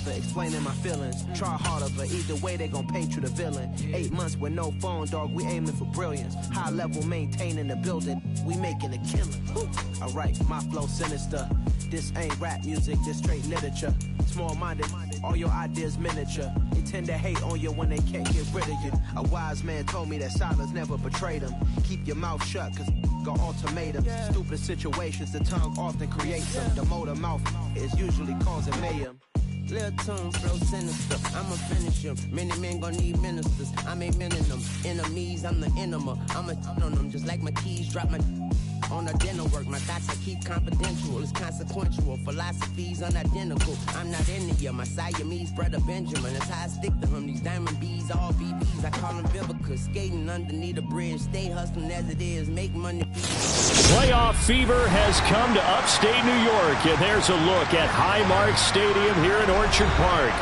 bother explaining my feelings. Try harder, but either way they gon' paint you the villain. 8 months with no phone, dog, we aiming for brilliance. High level maintaining the building, we making a killing. Alright, my flow sinister. This ain't rap music, this straight literature. Small-minded, all your ideas miniature. They tend to hate on you when they can't get rid of you. A wise man told me that silence never betrayed him. Keep your mouth shut, cause got ultimatums. Stupid situations, the tongue often creates them. The motor mouth is usually causing mayhem. Little tongue flow sinister, I'ma finish him. Many men gon' need ministers, I'm a men in them. Enemies, I'm the enema, I'ma on them. Just like my keys, drop my on the dinner work. My thoughts I keep confidential, it's consequential. Philosophies unidentical, I'm not in it. My Siamese brother Benjamin, that's how I stick to him. These diamond bees, all BBs, I call them Vivica. Skating underneath a bridge, stay hustling as it is, make money. Playoff fever has come to upstate New York, and there's a look at Highmark Stadium here in Orchard Park.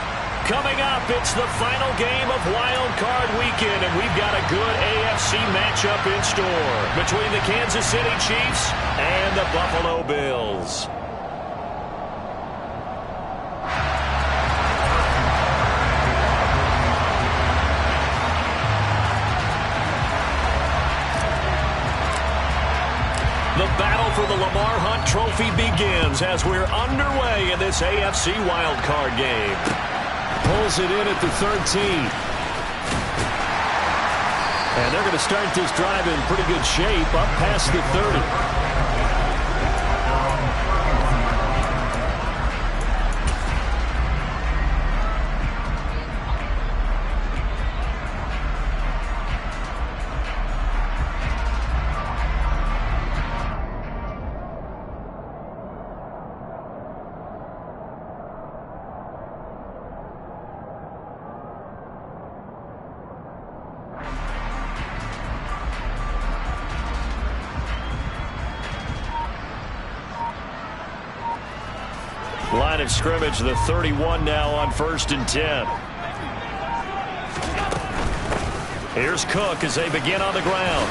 Coming up, it's the final game of Wild Card Weekend, and we've got a good AFC matchup in store between the Kansas City Chiefs and the Buffalo Bills. The battle for the Lamar Hunt Trophy begins as we're underway in this AFC Wild Card game. Pulls it in at the 13. And they're going to start this drive in pretty good shape up past the 30. Line of scrimmage, the 31 now on 1st and 10. Here's Cook as they begin on the ground.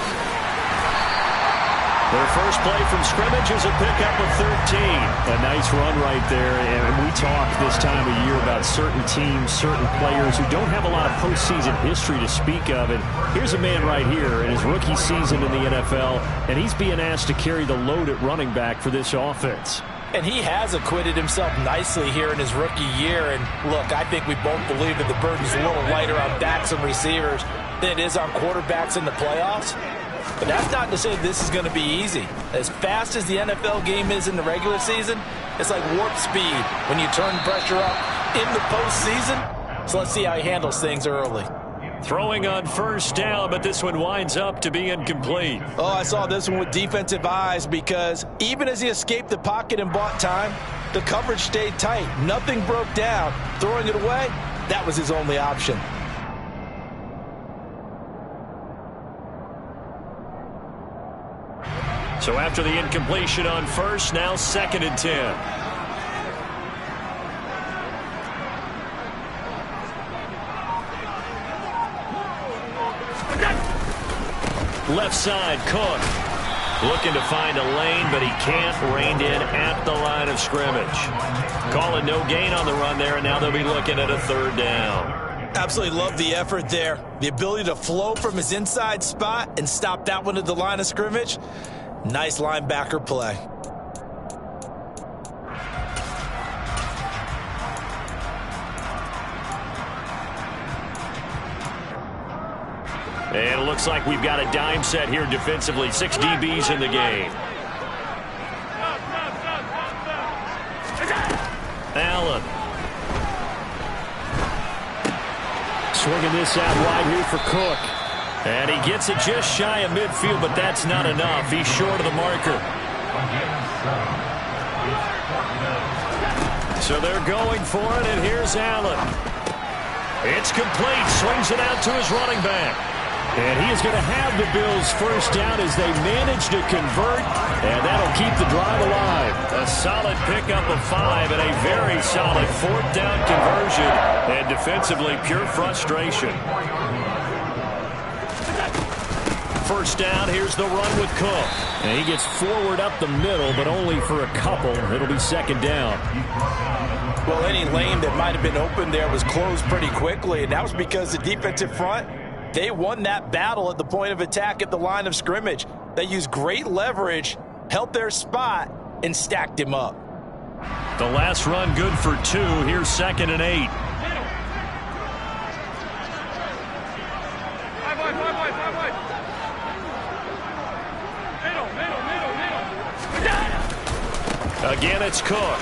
Their first play from scrimmage is a pickup of 13. A nice run right there. And we talk this time of year about certain teams, certain players who don't have a lot of postseason history to speak of. And here's a man right here in his rookie season in the NFL, and he's being asked to carry the load at running back for this offense. And he has acquitted himself nicely here in his rookie year. And look, I think we both believe that the burden's a little lighter on backs and receivers than it is on quarterbacks in the playoffs. But that's not to say this is going to be easy. As fast as the NFL game is in the regular season, it's like warp speed when you turn pressure up in the postseason. So let's see how he handles things early. Throwing on first down, but this one winds up to be incomplete. Oh, I saw this one with defensive eyes because even as he escaped the pocket and bought time, the coverage stayed tight. Nothing broke down. Throwing it away, that was his only option. So after the incompletion on first, now 2nd and 10. Left side, Cook. Looking to find a lane, but he can't. Reined in at the line of scrimmage. Calling no gain on the run there, and now they'll be looking at a 3rd down. Absolutely love the effort there. The ability to flow from his inside spot and stop that one at the line of scrimmage. Nice linebacker play. And it looks like we've got a dime set here defensively. 6 DBs in the game. Allen. Swinging this out wide here for Cook. And he gets it just shy of midfield, but that's not enough. He's short of the marker. So they're going for it, and here's Allen. It's complete. Swings it out to his running back. And he is going to have the Bills first down as they manage to convert, and that'll keep the drive alive. A solid pickup of 5 and a very solid 4th down conversion. And defensively, pure frustration. First down, here's the run with Cook. And he gets forward up the middle, but only for a couple. It'll be 2nd down. Well, any lane that might have been open there was closed pretty quickly, and that was because the defensive front, they won that battle at the point of attack at the line of scrimmage. They used great leverage, held their spot, and stacked him up. The last run good for 2. Here's 2nd and 8. Again, it's Cook.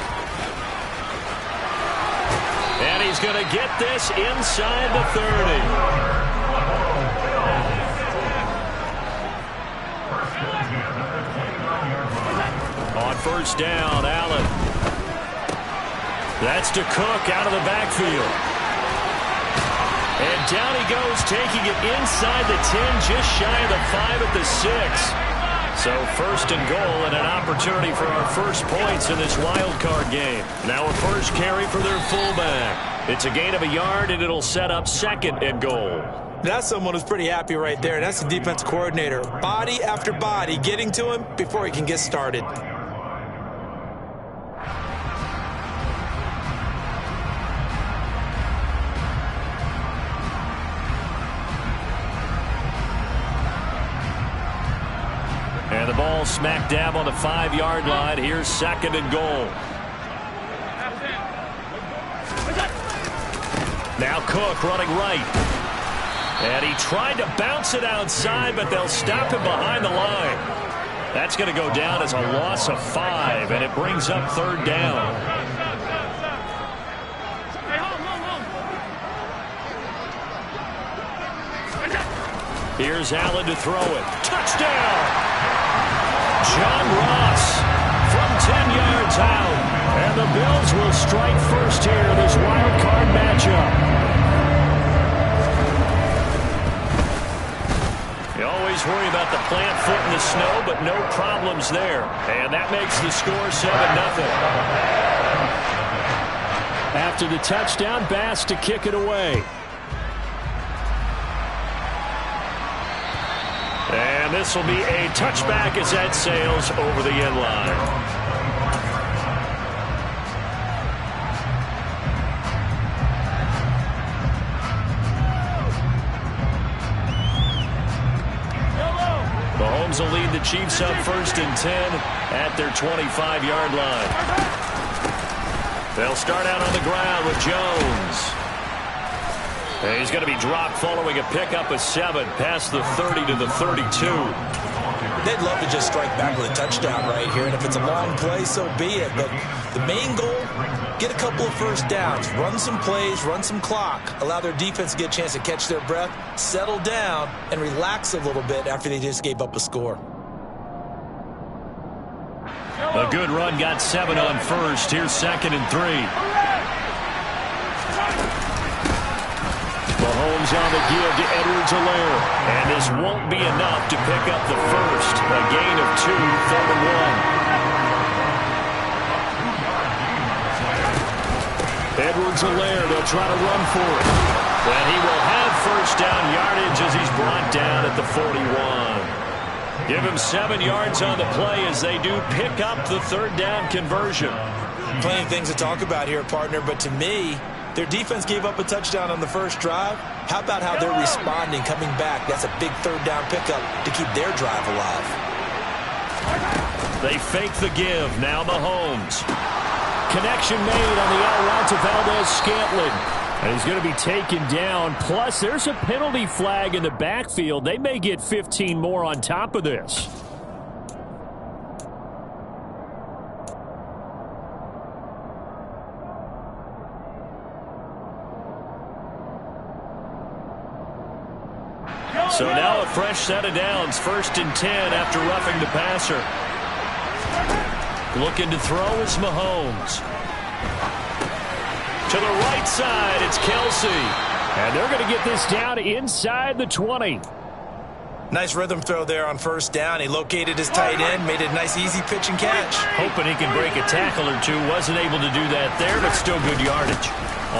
And he's going to get this inside the 30. On first down, Allen. That's to Cook out of the backfield. And down he goes, taking it inside the 10, just shy of the 5 at the 6. So 1st and goal and an opportunity for our first points in this wild card game. Now a first carry for their fullback. It's a gain of a yard, and it'll set up 2nd and goal. That's someone who's pretty happy right there. That's the defense coordinator. Body after body getting to him before he can get started. And the ball smack dab on the 5-yard line. Here's 2nd and goal. Now Cook running right. And he tried to bounce it outside, but they'll stop him behind the line. That's going to go down as a loss of 5, and it brings up 3rd down. Here's Allen to throw it. Touchdown! John Ross from 10 yards out. And the Bills will strike first here in this wild card matchup. You always worry about the plant foot in the snow, but no problems there. And that makes the score 7-0. After the touchdown, Bass to kick it away. And this will be a touchback as that sails over the end line. Mahomes will lead the Chiefs up 1st and 10 at their 25-yard line. They'll start out on the ground with Jones. And he's going to be dropped following a pickup of 7 past the 30 to the 32. They'd love to just strike back with a touchdown right here, and if it's a long play, so be it. But the main goal, get a couple of first downs, run some plays, run some clock, allow their defense to get a chance to catch their breath, settle down, and relax a little bit after they just gave up a score. A good run got 7 on first. Here's 2nd and 3. Mahomes on the give to Edwards-Helaire. And this won't be enough to pick up the first. A gain of 2, 3rd and 1. Edwards-Helaire, they'll try to run for it. And he will have first down yardage as he's brought down at the 41. Give him 7 yards on the play as they do pick up the 3rd down conversion. Plenty of things to talk about here, partner, but to me, their defense gave up a touchdown on the first drive. How about how they're responding, coming back? That's a big 3rd down pickup to keep their drive alive. They fake the give. Now Mahomes. Connection made on the out route to Valdez-Scantling. And he's going to be taken down. Plus, there's a penalty flag in the backfield. They may get 15 more on top of this. So now a fresh set of downs. 1st and 10 after roughing the passer. Looking to throw is Mahomes. To the right side, it's Kelsey. And they're going to get this down inside the 20. Nice rhythm throw there on first down. He located his tight end, made a nice easy pitch and catch. Hoping he can break a tackle or two. Wasn't able to do that there, but still good yardage.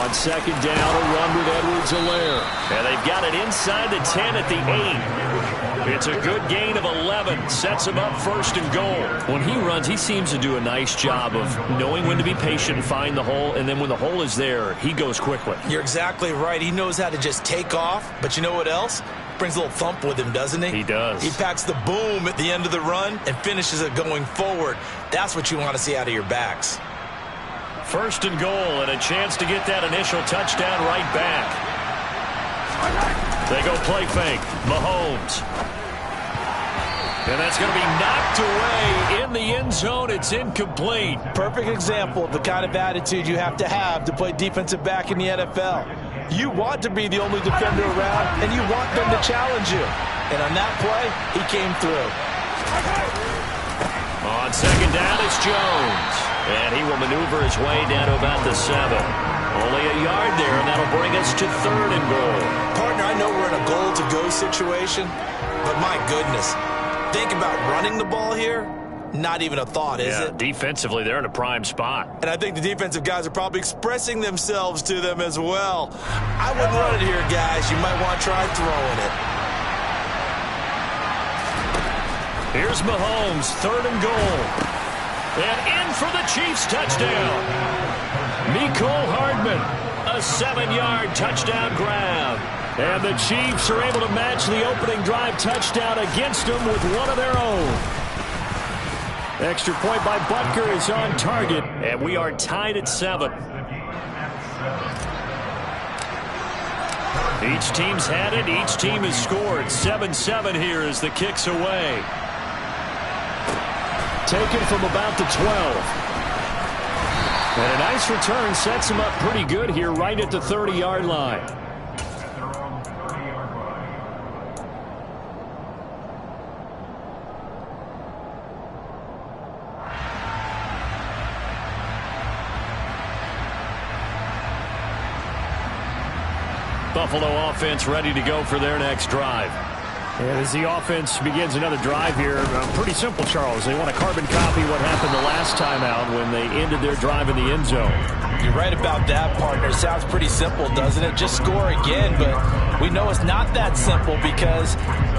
On 2nd down, a run with Edwards-Helaire. And they've got it inside the 10 at the 8. It's a good gain of 11. Sets him up 1st and goal. When he runs, he seems to do a nice job of knowing when to be patient and find the hole, and then when the hole is there, he goes quickly. You're exactly right. He knows how to just take off, but you know what else? Brings a little thump with him, doesn't he? He does. He packs the boom at the end of the run and finishes it going forward. That's what you want to see out of your backs. 1st and goal, and a chance to get that initial touchdown right back. They go play fake. Mahomes. And that's going to be knocked away in the end zone. It's incomplete. Perfect example of the kind of attitude you have to play defensive back in the NFL. You want to be the only defender around, and you want them to challenge you. And on that play, he came through. On 2nd down, it's Jones. And he will maneuver his way down to about the 7. Only a yard there, and that'll bring us to 3rd and goal. Partner, I know we're in a goal-to-go situation, but my goodness, think about running the ball here. Not even a thought, is it? Defensively, they're in a prime spot. And I think the defensive guys are probably expressing themselves to them as well. I wouldn't run it here, guys. You might want to try throwing it. Here's Mahomes, 3rd and goal. And in for the Chiefs touchdown. Mecole Hardman, a 7-yard touchdown grab. And the Chiefs are able to match the opening drive touchdown against them with one of their own. Extra point by Butker is on target, and we are tied at 7. Each team's had it. Each team has scored. 7-7 here as the kick's away. Taken from about the 12. And a nice return sets him up pretty good here right at the 30-yard line. Buffalo offense ready to go for their next drive. And as the offense begins another drive here, pretty simple, Charles. They want to carbon copy what happened the last time out when they ended their drive in the end zone. You're right about that, partner. Sounds pretty simple, doesn't it? Just score again, but we know it's not that simple because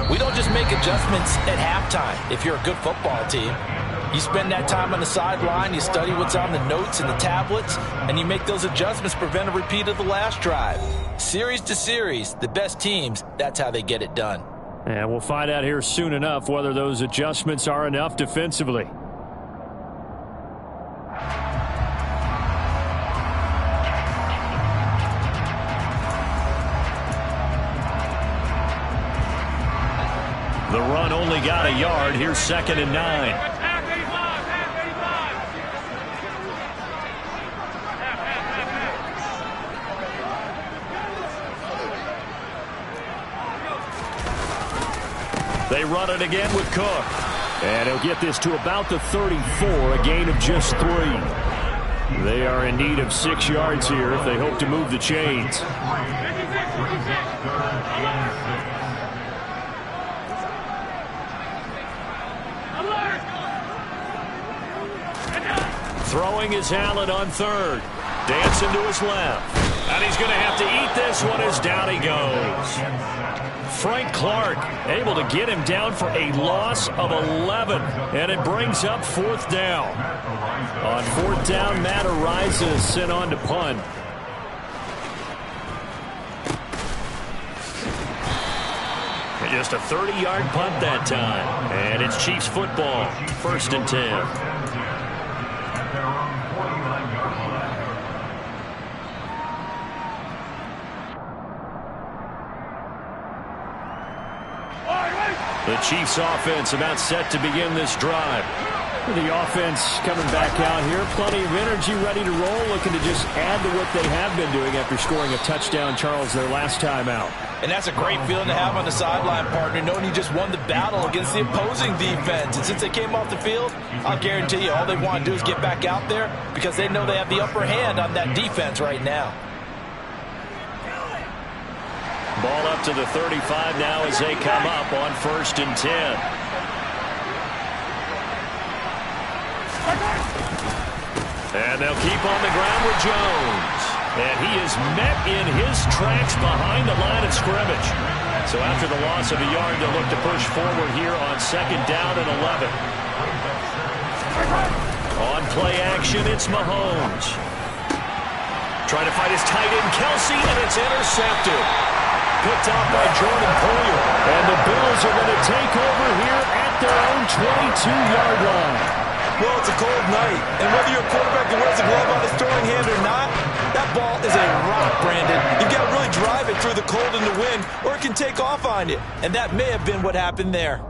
we don't just make adjustments at halftime. If you're a good football team, you spend that time on the sideline, you study what's on the notes and the tablets, and you make those adjustments to prevent a repeat of the last drive. Series to series, the best teams, that's how they get it done. And we'll find out here soon enough whether those adjustments are enough defensively. The run only got a yard. Here's 2nd and 9. They run it again with Cook. And he'll get this to about the 34, a gain of just 3. They are in need of 6 yards here if they hope to move the chains. Throwing is Allen on 3rd. Dancing to his left. And he's going to have to eat this one as down he goes. Frank Clark able to get him down for a loss of 11. And it brings up 4th down. On 4th down, Matt Ariza is sent on to punt. And just a 30-yard punt that time. And it's Chiefs football. 1st and 10. The Chiefs offense about set to begin this drive. The offense coming back out here. Plenty of energy, ready to roll, looking to just add to what they have been doing after scoring a touchdown, Charles, their last time out. And that's a great feeling to have on the sideline, partner, knowing you just won the battle against the opposing defense. And since they came off the field, I'll guarantee you all they want to do is get back out there because they know they have the upper hand on that defense right now. Ball up to the 35 now as they come up on 1st and 10. And they'll keep on the ground with Jones. And he is met in his tracks behind the line of scrimmage. So after the loss of a yard, they'll look to push forward here on 2nd down and 11. On play action, it's Mahomes. Trying to find his tight end, Kelsey, and it's intercepted. Picked off by Jordan Poyer. And the Bills are going to take over here at their own 22-yard line. Well, it's a cold night, and whether you're a quarterback that wears a glove on his throwing hand or not, that ball is a rock, Brandon. You've got to really drive it through the cold and the wind, or it can take off on you. And that may have been what happened there.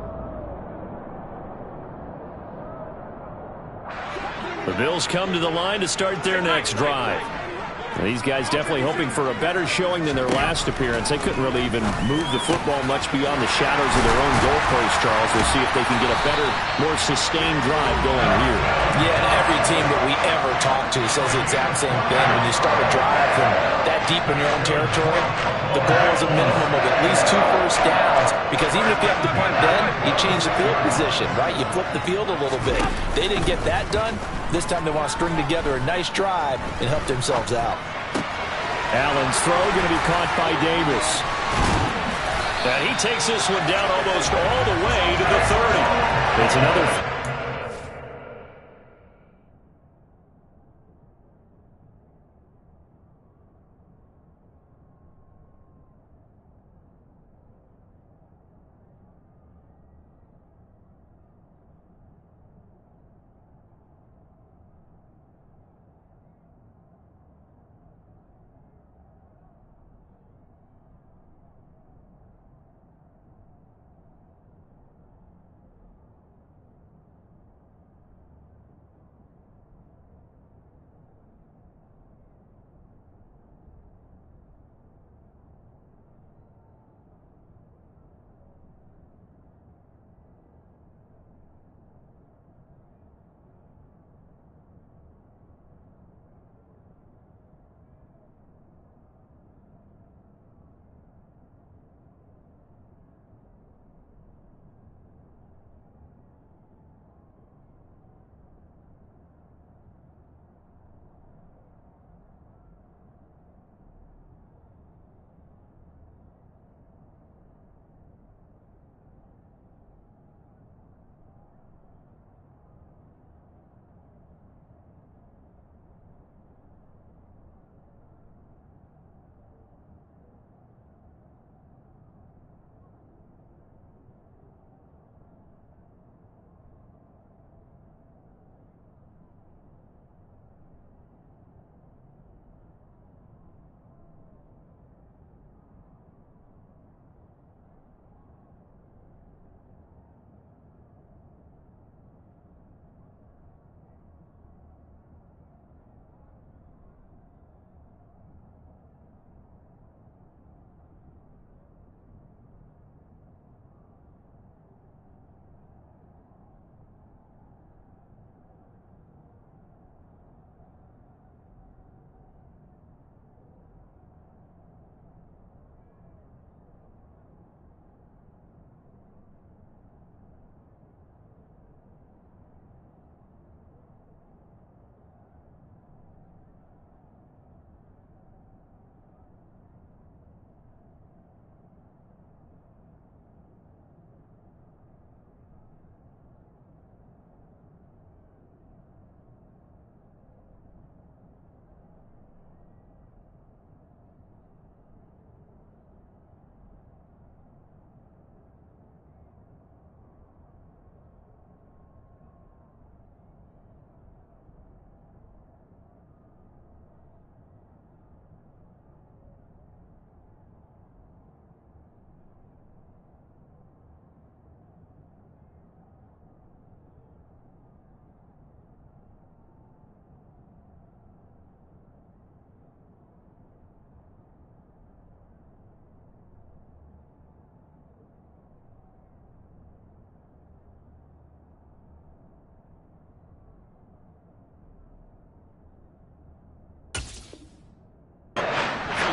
The Bills come to the line to start their next drive. These guys definitely hoping for a better showing than their last appearance. They couldn't really even move the football much beyond the shadows of their own goalpost, Charles. We'll see if they can get a better, more sustained drive going here. Yeah, and every team that we ever talk to says the exact same thing. When you start a drive from that deep in your own territory, the goal is a minimum of at least 2 first downs, because even if you have to punt then, you change the field position, right? You flip the field a little bit. They didn't get that done. This time they want to string together a nice drive and help themselves out. Allen's throw going to be caught by Davis. And he takes this one down almost all the way to the 30. It's another...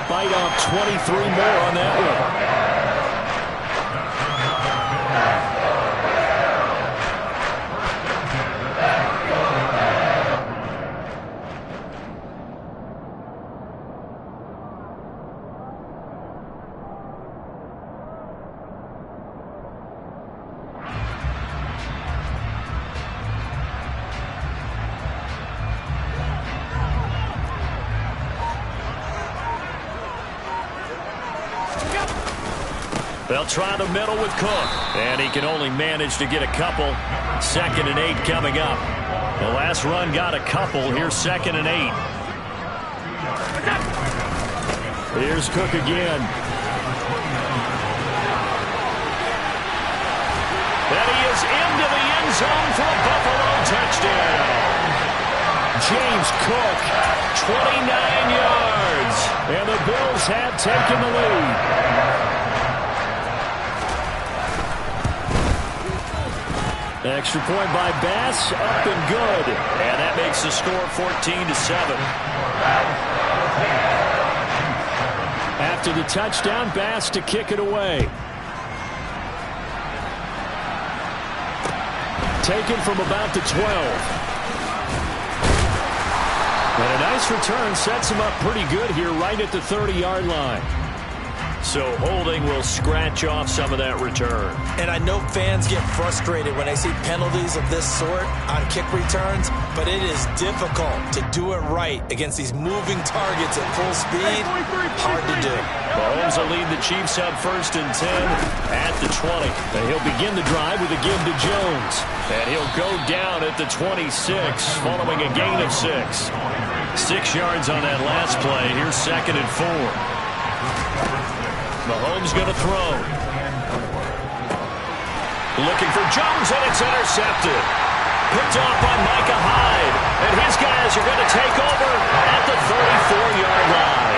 bite off 23 more on that one. They'll try the middle with Cook. And he can only manage to get a couple. 2nd and 8 coming up. The last run got a couple. Here's 2nd and 8. Here's Cook again. And he is into the end zone for a Buffalo touchdown. James Cook, 29 yards. And the Bills have taken the lead. Extra point by Bass, up and good. And that makes the score 14-7. After the touchdown, Bass to kick it away. Taken from about the 12. And a nice return sets him up pretty good here right at the 30-yard line. So holding will scratch off some of that return. And I know fans get frustrated when they see penalties of this sort on kick returns, but it is difficult to do it right against these moving targets at full speed. Hard to do. Mahomes will lead the Chiefs up 1st and 10 at the 20. And he'll begin the drive with a give to Jones. And he'll go down at the 26 following a gain of 6. 6 yards on that last play. Here's 2nd and 4. Mahomes going to throw. Looking for Jones, and it's intercepted. Picked off by Micah Hyde. And his guys are going to take over at the 34-yard line.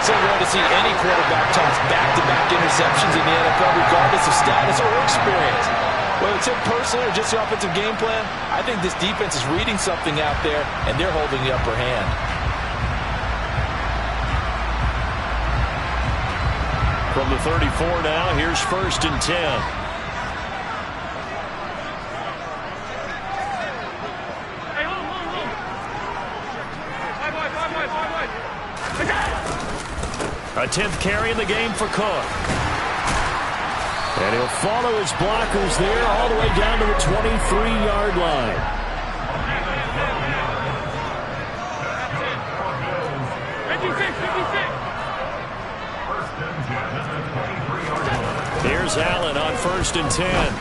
So rare to see any quarterback toss back-to-back interceptions in the NFL, regardless of status or experience. Whether it's him personally or just the offensive game plan, I think this defense is reading something out there, and they're holding the upper hand. From the 34 now, here's 1st and 10. A 10th carry in the game for Cook. And he'll follow his blockers there all the way down to the 23-yard line. Here's Allen on 1st and 10.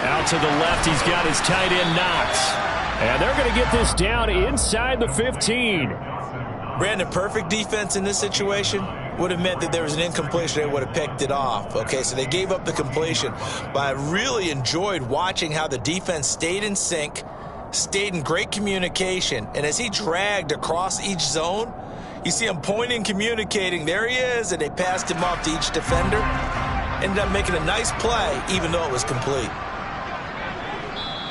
Out to the left, he's got his tight end Knox. And they're going to get this down inside the 15. Brandon, perfect defense in this situation would have meant that there was an incompletion. They would have picked it off. Okay, so they gave up the completion. But I really enjoyed watching how the defense stayed in sync, stayed in great communication. And as he dragged across each zone, you see him pointing, communicating. There he is, and they passed him off to each defender. Ended up making a nice play, even though it was complete.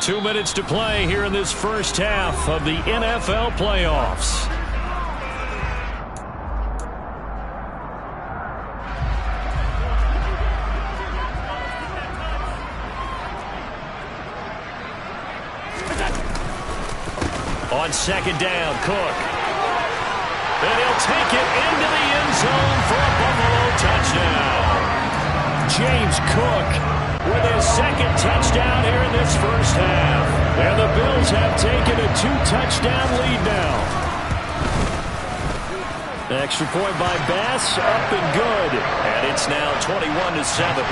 2 minutes to play here in this first half of the NFL playoffs. On 2nd down, Cook. And he'll take it into the end zone for a Buffalo touchdown. James Cook with his 2nd touchdown here in this first half. And the Bills have taken a 2-touchdown lead now. Extra point by Bass, up and good. And it's now 21-7.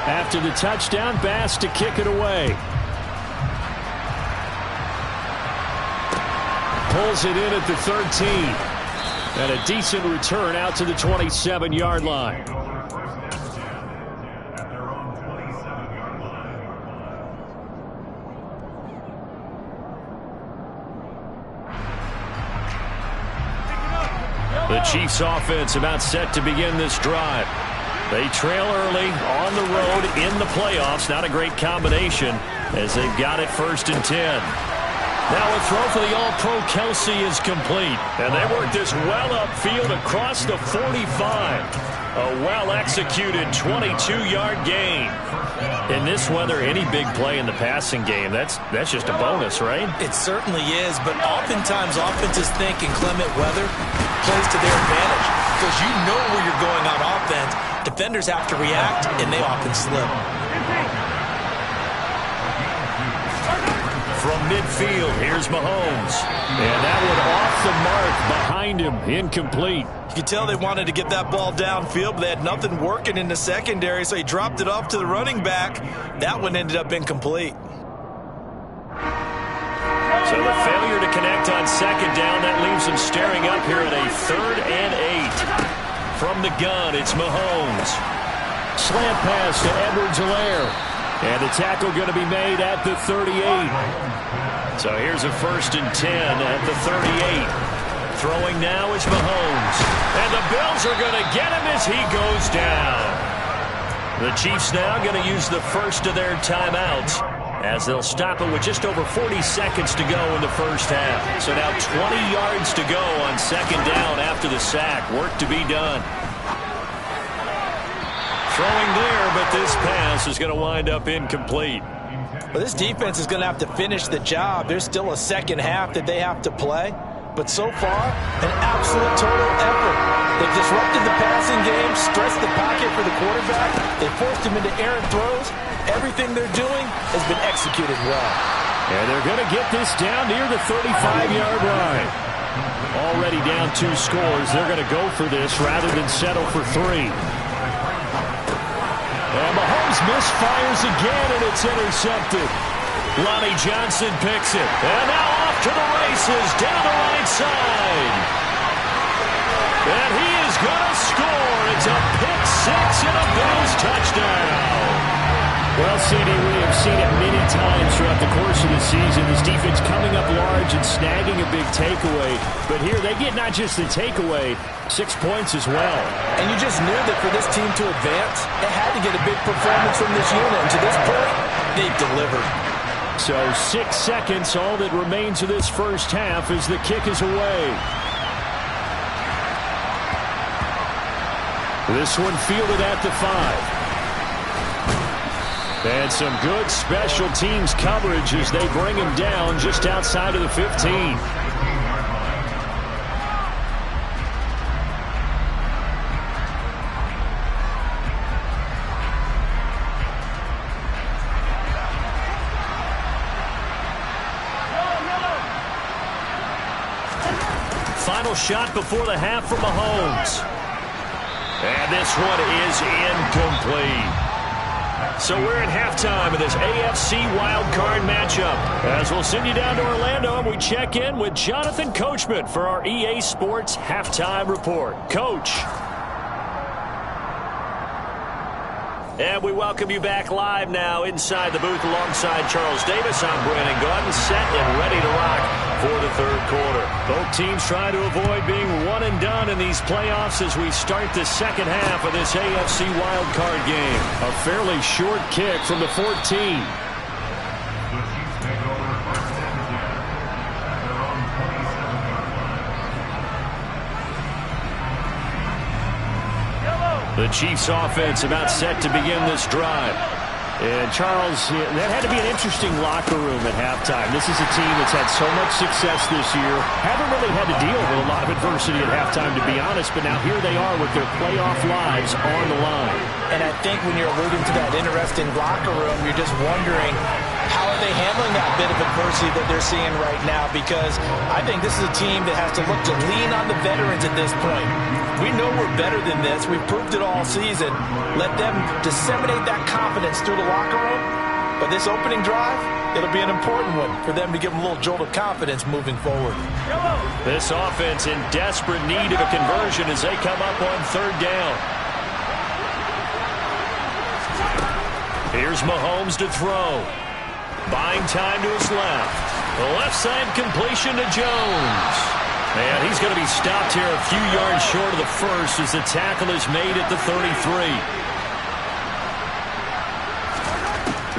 After the touchdown, Bass to kick it away. Pulls it in at the 13. And a decent return out to the 27-yard line. The Chiefs offense about set to begin this drive. They trail early on the road in the playoffs. Not a great combination as they've got it 1st and 10. Now a throw for the All-Pro Kelsey is complete. And they work this well upfield across the 45. A well-executed 22-yard gain. In this weather, any big play in the passing game, that's just a bonus, right? It certainly is, but oftentimes offenses think inclement weather plays to their advantage because you know where you're going on offense. Defenders have to react, and they often slip. From midfield, here's Mahomes. And that one off the mark behind him, incomplete. You could tell they wanted to get that ball downfield, but they had nothing working in the secondary, so he dropped it off to the running back. That one ended up incomplete. So the failure to connect on second down, that leaves them staring up here at a 3rd and 8. From the gun, it's Mahomes. Slant pass to Edwards-Helaire. And the tackle going to be made at the 38. So here's a 1st and 10 at the 38. Throwing now is Mahomes. And the Bills are going to get him as he goes down. The Chiefs now going to use the first of their timeouts, as they'll stop it with just over 40 seconds to go in the first half. So now 20 yards to go on second down after the sack. Work to be done. Throwing there, but this pass is going to wind up incomplete. Well, this defense is going to have to finish the job. There's still a second half that they have to play. But so far, an absolute total effort. They've disrupted the passing game, stressed the pocket for the quarterback. They forced him into errant throws. Everything they're doing has been executed well. And they're going to get this down near the 35-yard line. Already down 2 scores. They're going to go for this rather than settle for 3. And Mahomes misfires again, and it's intercepted. Lonnie Johnson picks it. And now off to the races down the right side. And he is going to score. It's a pick 6 and a Bills touchdown. Well, CD, we have seen it many times throughout the course of the season. This defense coming up large and snagging a big takeaway. But here they get not just the takeaway, 6 points as well. And you just knew that for this team to advance, they had to get a big performance from this unit. And to this point, they've delivered. So 6 seconds, all that remains of this first half as the kick is away. This one fielded at the 5. And some good special teams coverage as they bring him down just outside of the 15. Final shot before the half from Mahomes. And this one is incomplete. So we're at halftime of this AFC wildcard matchup. As we'll send you down to Orlando, and we check in with Jonathan Coachman for our EA Sports Halftime Report. Coach. And we welcome you back live now inside the booth alongside Charles Davis. I'm Brandon Gordon, set and ready to rock for the third quarter. Both teams trying to avoid being one and done in these playoffs as we start the second half of this AFC wildcard game. A fairly short kick from the 14. The Chiefs offense about set to begin this drive. And Charles, that had to be an interesting locker room at halftime. This is a team that's had so much success this year. Haven't really had to deal with a lot of adversity at halftime, to be honest. But now here they are with their playoff lives on the line. And I think when you're alluding to that interesting locker room, you're just wondering, how are they handling that bit of adversity that they're seeing right now? Because I think this is a team that has to look to lean on the veterans at this point. We know we're better than this. We've proved it all season. Let them disseminate that confidence through the locker room. But this opening drive, it'll be an important one for them to give them a little jolt of confidence moving forward. This offense in desperate need of a conversion as they come up on third down. Here's Mahomes to throw. Buying time to his left. The left side completion to Jones. And he's going to be stopped here a few yards short of the first as the tackle is made at the 33.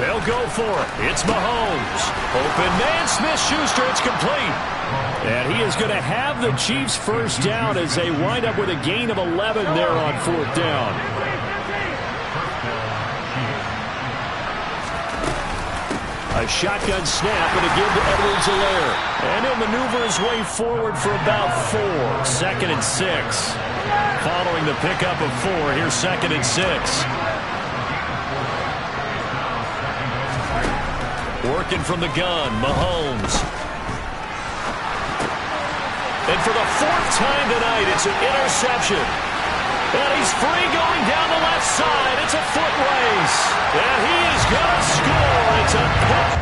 They'll go for it. It's Mahomes. Open man, Smith-Schuster. It's complete. And he is going to have the Chiefs first down as they wind up with a gain of 11 there on fourth down. A shotgun snap and a give to Edwards-Helaire. And he'll maneuver his way forward for about 4. 2nd and 6. Following the pickup of 4, here's 2nd and 6. Working from the gun, Mahomes. And for the fourth time tonight, it's an interception. And he's free going down the left side. It's a foot race. And he is going to score. It's a pick.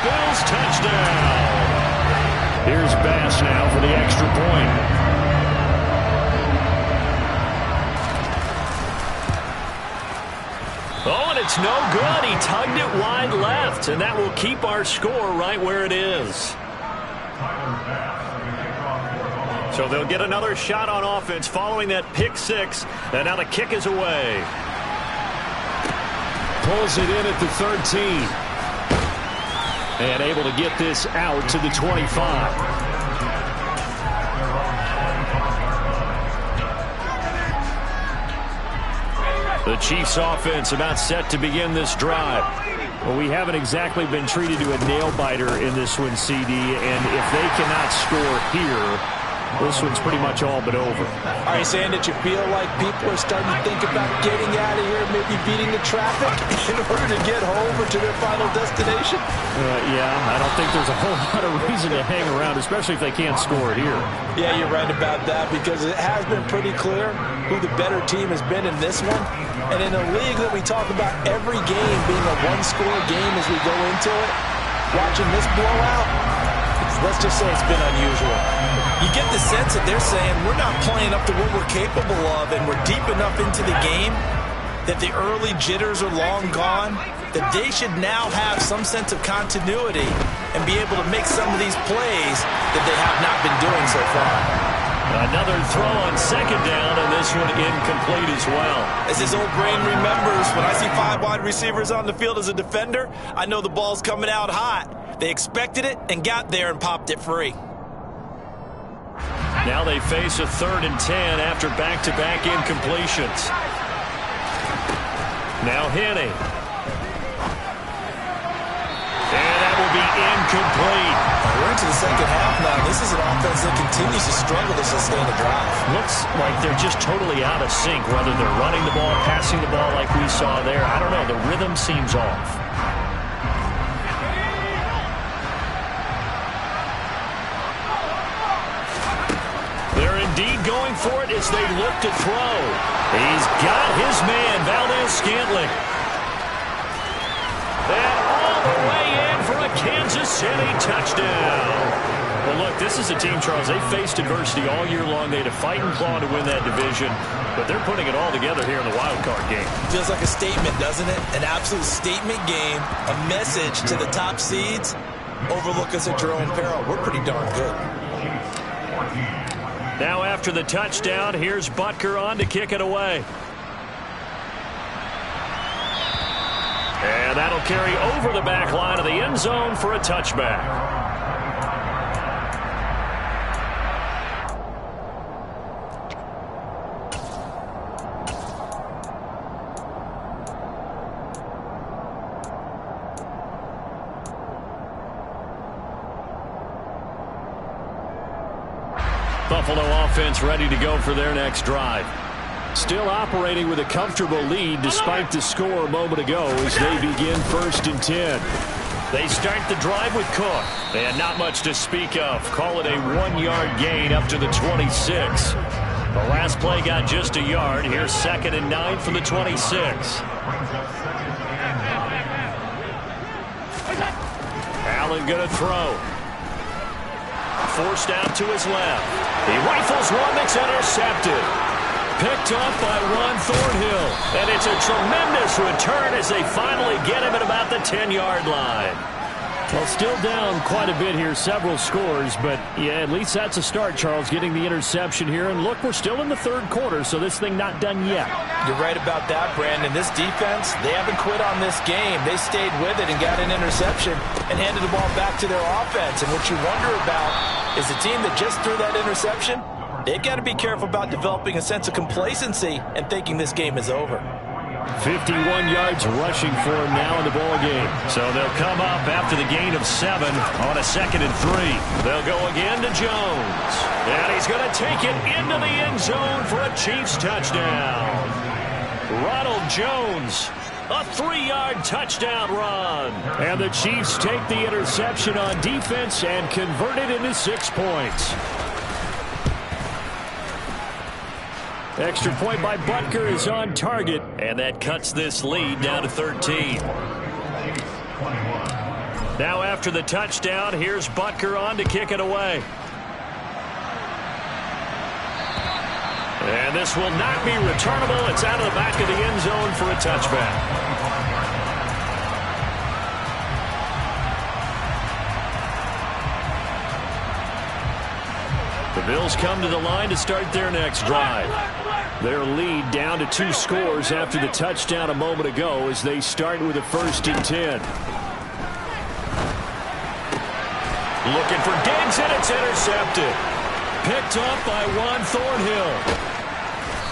Bills touchdown. Here's Bass now for the extra point. Oh, and it's no good. He tugged it wide left, and that will keep our score right where it is. So they'll get another shot on offense following that pick six, and now the kick is away. Pulls it in at the 13. And able to get this out to the 25. The Chiefs offense about set to begin this drive. Well, we haven't exactly been treated to a nail-biter in this one, CD, and if they cannot score here, this one's pretty much all but over. Are you saying that you feel like people are starting to think about getting out of here, maybe beating the traffic in order to get home or to their final destination? Yeah, I don't think there's a whole lot of reason to hang around, especially if they can't score here. Yeah, you're right about that because it has been pretty clear who the better team has been in this one. And in a league that we talk about every game being a one-score game as we go into it, watching this blowout, let's just say it's been unusual. You get the sense that they're saying we're not playing up to what we're capable of and we're deep enough into the game that the early jitters are long gone, that they should now have some sense of continuity and be able to make some of these plays that they have not been doing so far. Another throw on second down, and this one incomplete as well. As his old brain remembers, when I see 5 wide receivers on the field as a defender, I know the ball's coming out hot. They expected it and got there and popped it free. Now they face a 3rd and 10 after back-to-back incompletions. Now Henney. And that will be incomplete. We're into the second half now. This is an offense that continues to struggle to sustain a drive. Looks like they're just totally out of sync, whether they're running the ball, passing the ball like we saw there. I don't know. The rhythm seems off. They're indeed going for it as they look to throw. He's got his man, Valdez-Scantling. And all the way in for a Kansas City touchdown. Well, look, this is a team, Charles. They faced adversity all year long. They had to fight and claw to win that division, but they're putting it all together here in the wild card game. Feels like a statement, doesn't it? An absolute statement game, a message to the top seeds. Overlook us at your own peril. We're pretty darn good. Now after the touchdown, here's Butker on to kick it away. And that'll carry over the back line of the end zone for a touchback. Buffalo offense ready to go for their next drive. Still operating with a comfortable lead despite the score a moment ago as they begin 1st and 10. They start the drive with Cook. And not much to speak of. Call it a 1-yard gain up to the 26. The last play got just a yard. Here's 2nd and 9 from the 26. Allen going to throw. Forced out to his left. He rifles one that's intercepted. Picked off by Ron Thornhill. And it's a tremendous return as they finally get him at about the 10-yard line. Well, still down quite a bit here, several scores, but yeah, at least that's a start, Charles, getting the interception here. And look, we're still in the 3rd quarter, so this thing not done yet. You're right about that, Brandon. This defense, they haven't quit on this game. They stayed with it and got an interception and handed the ball back to their offense. And what you wonder about is the team that just threw that interception, they've got to be careful about developing a sense of complacency and thinking this game is over. 51 yards rushing for him now in the ball game. So they'll come up after the gain of 7 on a 2nd and 3. They'll go again to Jones. And he's going to take it into the end zone for a Chiefs touchdown. Ronald Jones, a 3-yard touchdown run. And the Chiefs take the interception on defense and convert it into 6 points. Extra point by Butker is on target, and that cuts this lead down to 13. Now after the touchdown, here's Butker on to kick it away. And this will not be returnable. It's out of the back of the end zone for a touchback. The Bills come to the line to start their next drive. Their lead down to 2 scores after the touchdown a moment ago as they start with a 1st and 10. Looking for Diggs, and it's intercepted. Picked up by Juan Thornhill.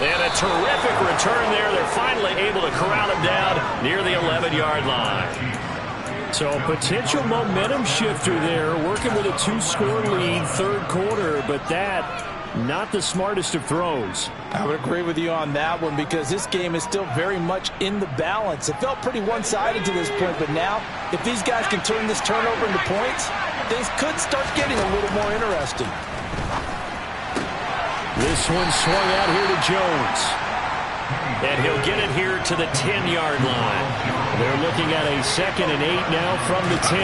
And a terrific return there. They're finally able to corral him down near the 11-yard line. So a potential momentum shifter there, working with a 2-score lead, 3rd quarter, but that, not the smartest of throws. I would agree with you on that one because this game is still very much in the balance. It felt pretty one-sided to this point, but now, if these guys can turn this turnover into points, things could start getting a little more interesting. This one swung out here to Jones. And he'll get it here to the 10-yard line. They're looking at a 2nd and 8 now from the 10.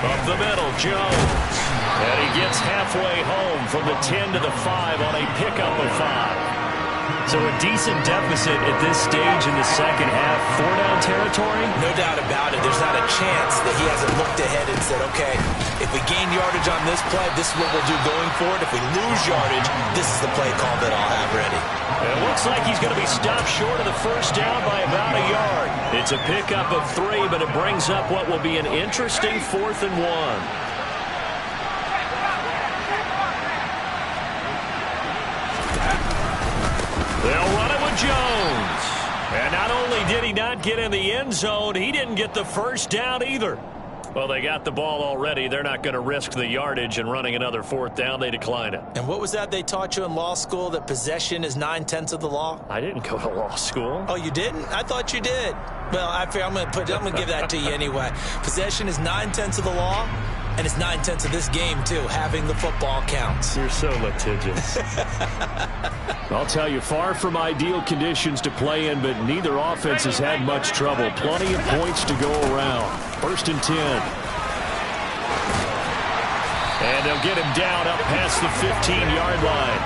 Up the middle, Jones. And he gets halfway home from the 10 to the 5 on a pickup of 5. So a decent deficit at this stage in the second half. 4-down territory? No doubt about it. There's not a chance that he hasn't looked ahead and said, okay, if we gain yardage on this play, this is what we'll do going forward. If we lose yardage, this is the play call that I'll have ready. It looks like he's going to be stopped short of the 1st down by about a yard. It's a pickup of 3, but it brings up what will be an interesting 4th and 1. They'll run it with Jones. And not only did he not get in the end zone, he didn't get the 1st down either. Well, they got the ball already. They're not going to risk the yardage and running another 4th down. They decline it. And what was that they taught you in law school, that possession is 9/10 of the law? I didn't go to law school. Oh, you didn't? I thought you did. Well, I'm going to give that to you anyway. Possession is 9/10 of the law, and it's 9/10 of this game, too. Having the football counts. You're so litigious. I'll tell you, far from ideal conditions to play in, but neither offense has had much trouble. Plenty of points to go around. 1st and 10. And they'll get him down up past the 15-yard line.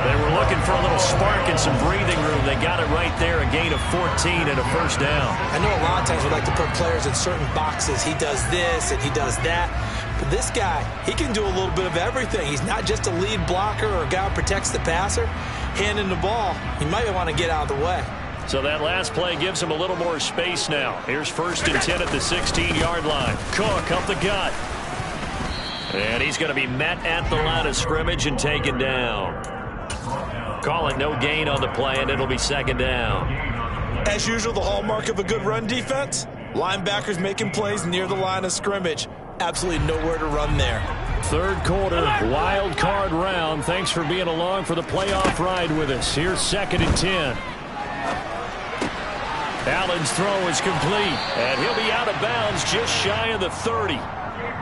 They were looking for a little spark and some breathing room. They got it right there, a gain of 14 and a 1st down. I know a lot of times we like to put players in certain boxes. He does this and he does that. But this guy, he can do a little bit of everything. He's not just a lead blocker or a guy who protects the passer. Handing the ball, he might want to get out of the way. So that last play gives him a little more space now. Here's 1st and 10 at the 16-yard line. Cook up the gut. And he's going to be met at the line of scrimmage and taken down. Call it no gain on the play, and it'll be 2nd down. As usual, the hallmark of a good run defense, linebackers making plays near the line of scrimmage. Absolutely nowhere to run there. 3rd quarter, wild card round. Thanks for being along for the playoff ride with us. Here's 2nd and 10. Allen's throw is complete, and he'll be out of bounds just shy of the 30.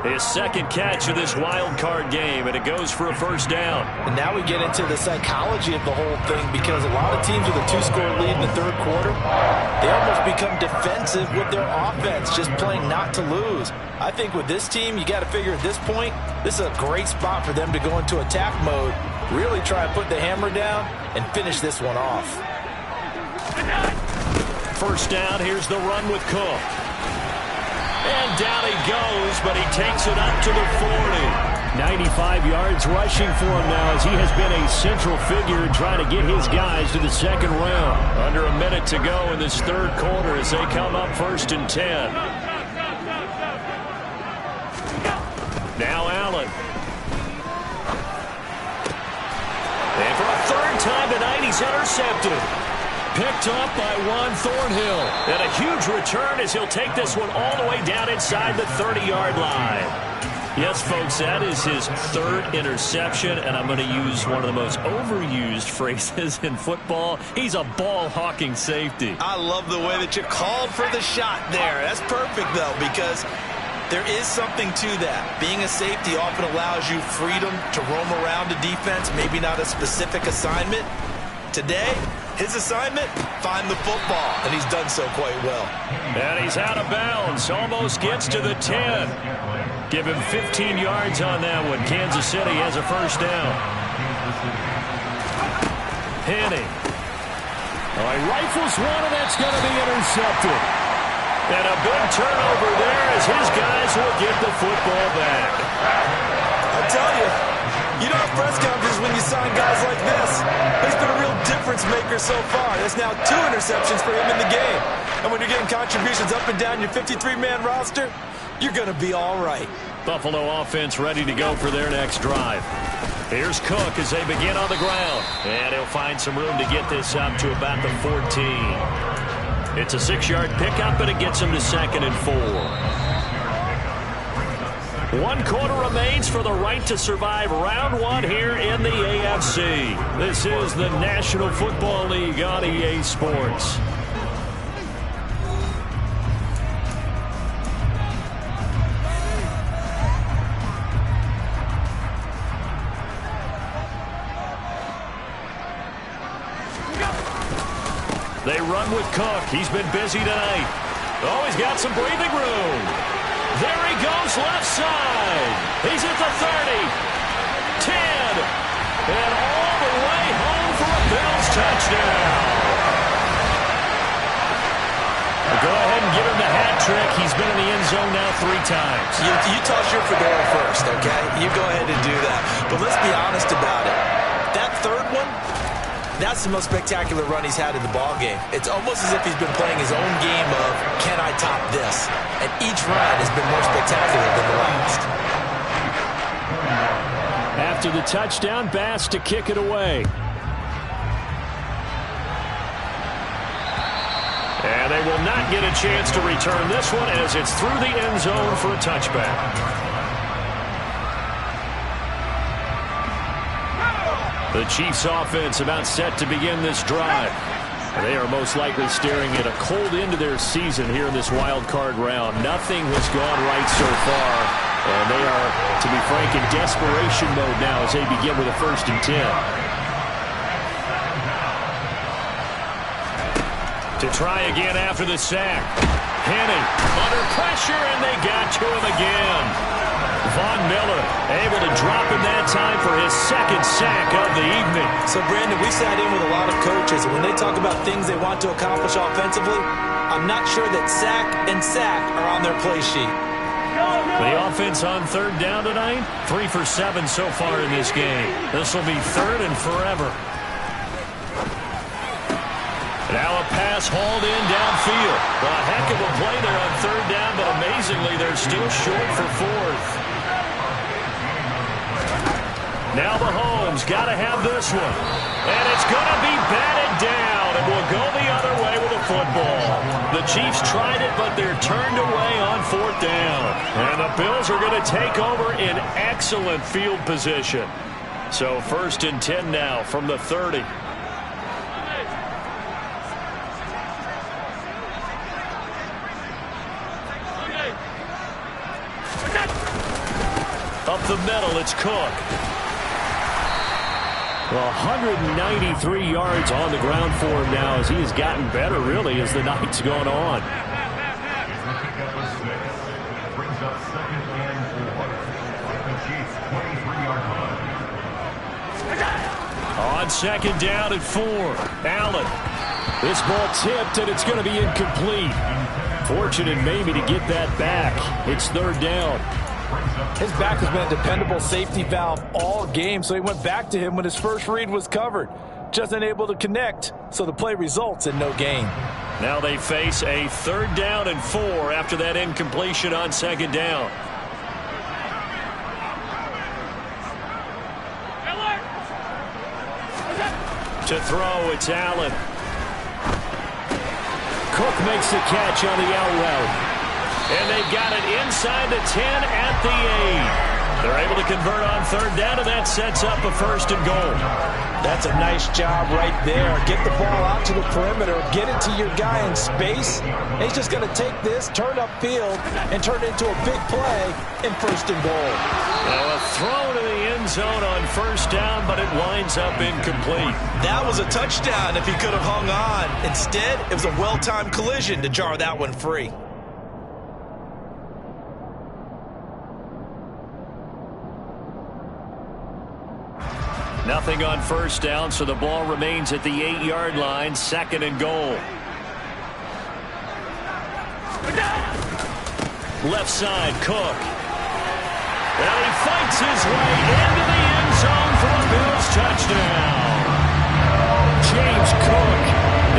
His 2nd catch of this wild card game, and it goes for a 1st down. And now we get into the psychology of the whole thing, because a lot of teams with a 2-score lead in the 3rd quarter, they almost become defensive with their offense, just playing not to lose. I think with this team, you got to figure at this point, this is a great spot for them to go into attack mode, really try and put the hammer down and finish this one off. 1st down, here's the run with Cook. And down he goes, but he takes it up to the 40. 95 yards rushing for him now, as he has been a central figure trying to get his guys to the 2nd round. Under a minute to go in this 3rd quarter as they come up 1st and 10. Now Allen. time tonight. He's intercepted. Picked up by Juan Thornhill. And a huge return as he'll take this one all the way down inside the 30-yard line. Yes, folks, that is his third interception, and I'm going to use one of the most overused phrases in football. He's a ball-hawking safety. I love the way that you called for the shot there. That's perfect, though, because there is something to that. Being a safety often allows you freedom to roam around a defense, maybe not a specific assignment. Today, his assignment, find the football, and he's done so quite well. And he's out of bounds, almost gets to the 10. Give him 15 yards on that one. Kansas City has a first down. Penny. Oh, he rifles one, and that's going to be intercepted. And a big turnover there as his guys will get the football back. I tell you, you don't have press conferences when you sign guys like this. He's been a real difference maker so far. There's now 2 interceptions for him in the game. And when you're getting contributions up and down your 53-man roster, you're going to be all right. Buffalo offense ready to go for their next drive. Here's Cook as they begin on the ground. And he'll find some room to get this up to about the 14. It's a 6-yard pickup, and it gets him to 2nd and 4. 1 quarter remains for the right to survive round 1 here in the AFC. This is the National Football League on EA Sports. They run with Cook. He's been busy tonight. Oh, he's got some breathing room. There he goes left side. He's at the 30, 10, and all the way home for a Bills touchdown. Go ahead and give him the hat trick. He's been in the end zone now 3 times. You toss your fedora first, okay? You go ahead and do that. But let's be honest about it. That third one, that's the most spectacular run he's had in the ballgame. It's almost as if he's been playing his own game of, can I top this? And each run has been more spectacular than the last. After the touchdown, Bass to kick it away. And they will not get a chance to return this one as it's through the end zone for a touchback. The Chiefs offense about set to begin this drive. They are most likely staring at a cold end to their season here in this wild card round. Nothing has gone right so far, and they are, to be frank, in desperation mode now as they begin with a 1st and 10. To try again after the sack. Penny under pressure, and they got to him again. Von Miller able to drop him that time for his 2nd sack of the evening. So, Brandon, we sat in with a lot of coaches, and when they talk about things they want to accomplish offensively, I'm not sure that sack and sack are on their play sheet. The offense on 3rd down tonight, 3 for 7 so far in this game. This will be 3rd and forever. Now a pass hauled in downfield. A heck of a play there on 3rd down, but amazingly, they're still short for 4th. Now Mahomes got to have this one. And it's going to be batted down, and will go the other way with the football. The Chiefs tried it, but they're turned away on 4th down. And the Bills are going to take over in excellent field position. So 1st and 10 now from the 30. Up the middle, it's Cook. 193 yards on the ground for him now as he has gotten better, really, as the night's gone on. On 2nd down and 4, Allen. This ball tipped, and it's going to be incomplete. Fortunate maybe to get that back. It's 3rd down. His back has been a dependable safety valve all game, so he went back to him when his first read was covered. Just unable to connect, so the play results in no gain. Now they face a 3rd down and 4 after that incompletion on 2nd down. To throw, it's Allen. Cook makes the catch on the out route. And they've got it inside the 10 at the 8. They're able to convert on third down, and that sets up a 1st and goal. That's a nice job right there. Get the ball out to the perimeter, get it to your guy in space. And he's just going to take this, turn upfield, and turn it into a big play in 1st and goal. Now a throw to the end zone on 1st down, but it winds up incomplete. That was a touchdown if he could have hung on. Instead, it was a well-timed collision to jar that one free. Nothing on 1st down, so the ball remains at the 8-yard line, 2nd and goal. Left side, Cook. And he fights his way into the end zone for a Bills touchdown. James Cook,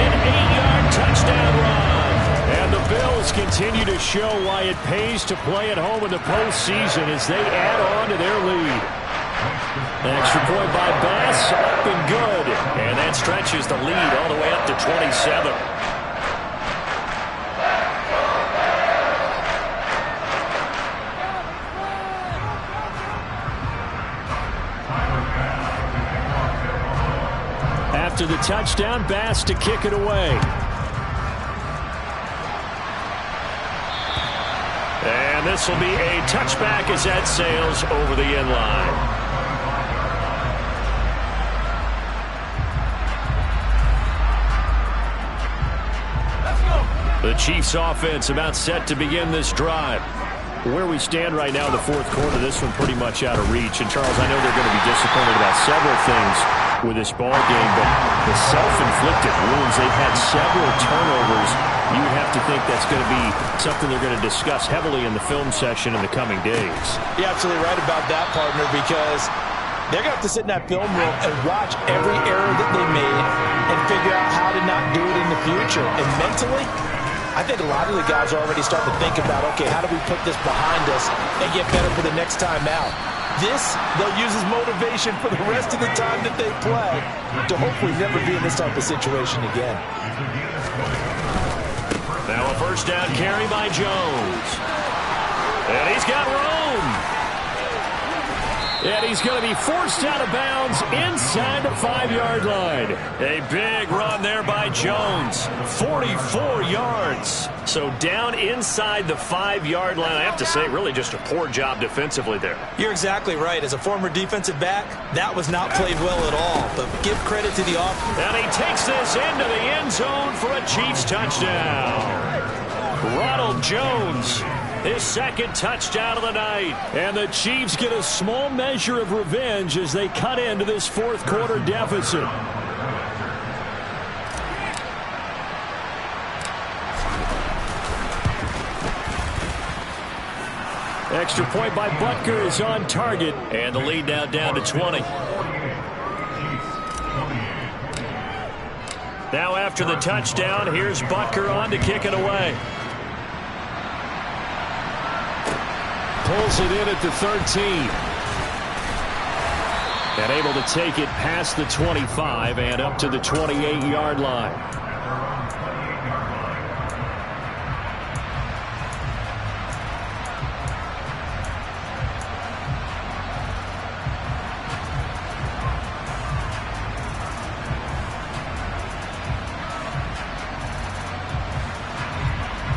an 8-yard touchdown run. And the Bills continue to show why it pays to play at home in the postseason as they add on to their lead. An extra point by Bass, up and good. And that stretches the lead all the way up to 27. After the touchdown, Bass to kick it away. And this will be a touchback as that sails over the end line. The Chiefs offense about set to begin this drive. Where we stand right now in the 4th quarter, this one pretty much out of reach. And Charles, I know they're going to be disappointed about several things with this ball game, but the self-inflicted wounds, they've had several turnovers. You would have to think that's going to be something they're going to discuss heavily in the film session in the coming days. You're absolutely right about that, partner, because they're going to have to sit in that film room and watch every error that they made and figure out how to not do it in the future. And mentally, I think a lot of the guys are already starting to think about, okay, how do we put this behind us and get better for the next time out? This, they'll use as motivation for the rest of the time that they play to hopefully never be in this type of situation again. Now a 1st down carry by Jones. And he's got room. And he's going to be forced out of bounds inside the 5-yard line. A big run there by Jones. 44 yards. So down inside the 5-yard line. I have to say, really just a poor job defensively there. You're exactly right. As a former defensive back, that was not played well at all. But give credit to the offense. And he takes this into the end zone for a Chiefs touchdown. Ronald Jones, his 2nd touchdown of the night. And the Chiefs get a small measure of revenge as they cut into this 4th quarter deficit. Extra point by Butker is on target. And the lead now down to 20. Now after the touchdown, here's Butker on to kick it away. Pulls it in at the 13. And able to take it past the 25 and up to the 28-yard line.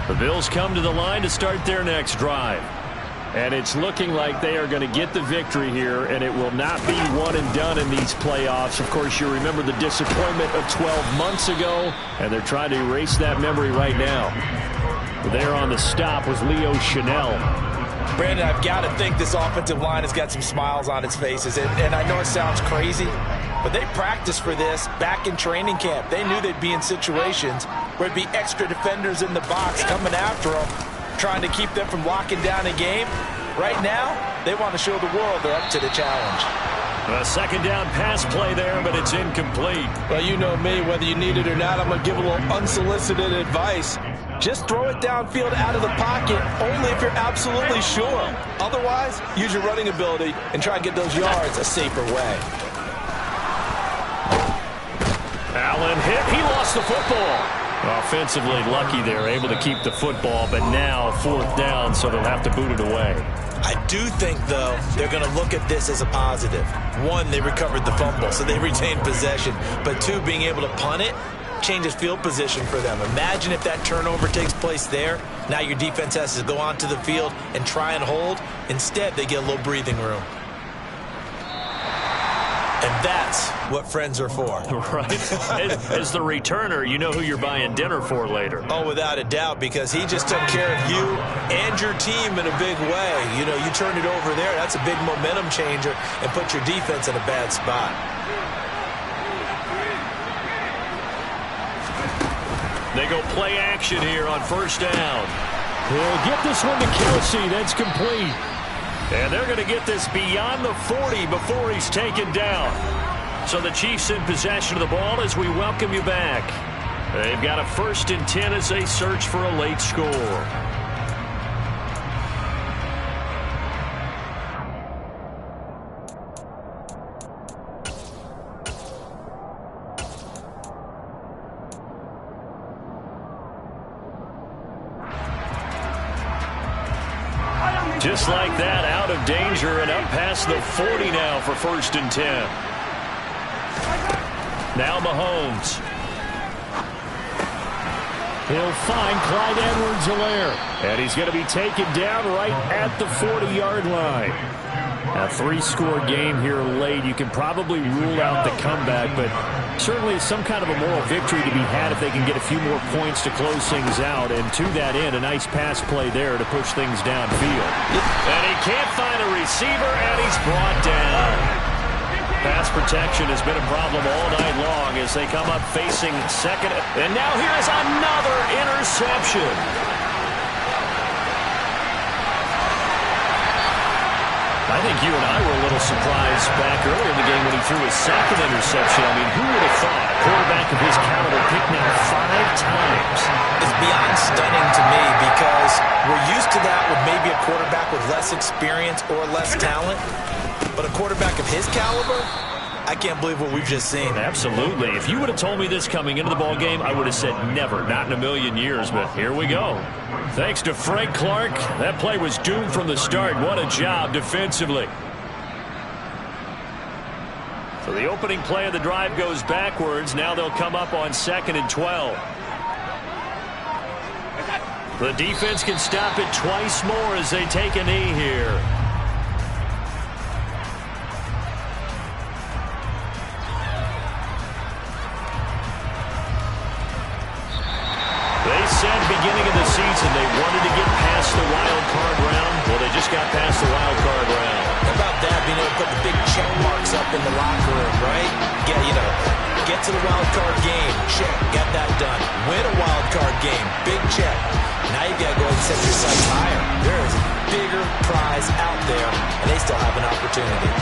The Bills come to the line to start their next drive. And it's looking like they are going to get the victory here, and it will not be one and done in these playoffs. Of course, you remember the disappointment of 12 months ago, and they're trying to erase that memory right now. There on the stop was Leo Chanel. Brandon, I've got to think this offensive line has got some smiles on its faces. And I know it sounds crazy, but they practiced for this back in training camp. They knew they'd be in situations where there'd be extra defenders in the box coming after them, trying to keep them from locking down a game. Right now, they want to show the world they're up to the challenge. A 2nd down pass play there, but it's incomplete. Well, you know me, whether you need it or not, I'm going to give a little unsolicited advice. Just throw it downfield out of the pocket only if you're absolutely sure. Otherwise, use your running ability and try and get those yards a safer way. Allen hit. He lost the football. Offensively lucky they're able to keep the football, but now 4th down, so they'll have to boot it away. I do think, though, they're going to look at this as a positive. 1, they recovered the fumble, so they retained possession. But 2, being able to punt it changes field position for them. Imagine if that turnover takes place there. Now your defense has to go onto the field and try and hold. Instead, they get a little breathing room. And that's what friends are for. Right. As the returner, you know who you're buying dinner for later. Oh, without a doubt, because he just took care of you and your team in a big way. You know, you turn it over there, that's a big momentum changer and put your defense in a bad spot. They go play action here on 1st down. He'll get this one to Kelsey. That's complete. And they're going to get this beyond the 40 before he's taken down. So the Chiefs in possession of the ball as we welcome you back. They've got a 1st and 10 as they search for a late score. Just like that, out of danger and up past the 40 now for 1st and 10. Now Mahomes. He'll find Clyde Edwards-Helaire. And he's going to be taken down right at the 40-yard line. A 3-score game here late. You can probably rule out the comeback, but certainly some kind of a moral victory to be had if they can get a few more points to close things out. And to that end, a nice pass play there to push things downfield. And he can't find a receiver, and he's brought down. Pass protection has been a problem all night long as they come up facing second. And now here is another interception. I think you and I were a little surprised back earlier in the game when he threw his 2nd interception. I mean, who would have thought a quarterback of his caliber picked now 5 times? It's beyond stunning to me because we're used to that with maybe a quarterback with less experience or less talent. But a quarterback of his caliber, I can't believe what we've just seen. Absolutely. If you would have told me this coming into the ball game, I would have said never, not in a million years. But here we go. Thanks to Frank Clark, that play was doomed from the start. What a job defensively. So the opening play of the drive goes backwards. Now they'll come up on 2nd and 12. The defense can stop it twice more as they take a knee here. They said beginning of the season they wanted to get past the wild card round. Well, they just got past the wild card round. How about that, being able to put the big check marks up in the locker room, right? Get to the wild card game, check, got that done. Win a wild card game, big check. Now you got to go ahead and set your sights higher. There is a bigger prize out there, and they still have an opportunity.